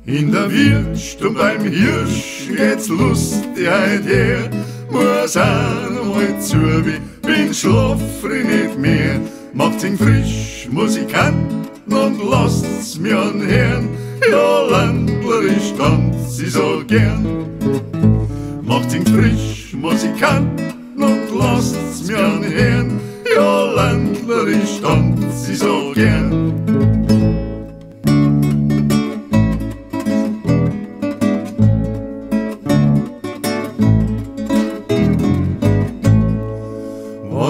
In der Wirtscht und beim Hirsch geht's lustig her. Muss auch mal zu, wie bin schlafrig nicht mehr. Macht's ihn frisch, Musikanten, und lasst's mir anhören. Ja, ländlerisch tanzt sie so gern. Macht's ihn frisch, Musikanten, und lasst's mir anhören. Ja, ländlerisch tanzt sie so gern.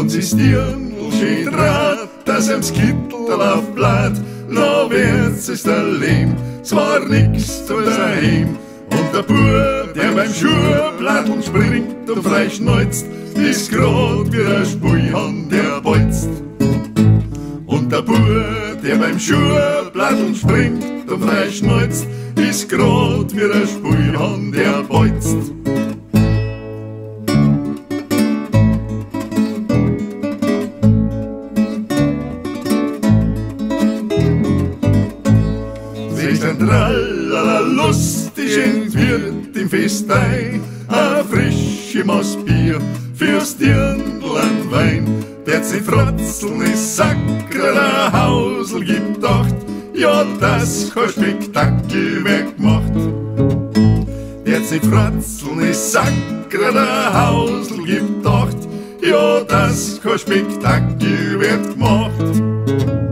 Wenn's ist Dirndl schön draht, dass im's Kittel aufbläht, no wird's ist der Lehm, es war nix zu daheim. Und der Bub, der beim Schuhblatteln springt und frei schneuzt, ist grad wie ein Spuihahn, der bolzt. Und der Bub, der beim Schuhblatteln springt und frei schneuzt, ist grad wie ein Spuihahn, der bolzt. Tralala, lustig entwirrt im Festei a frische Maß Bier fürs Dirndl an Wein. Der sich frotzeln ist Sacker, der Hausl gibt Acht, ja, das kein Spektakel wird gemacht. Der sich frotzeln ist Sacker, der Hausl gibt Acht, ja, das kein Spektakel wird gemacht.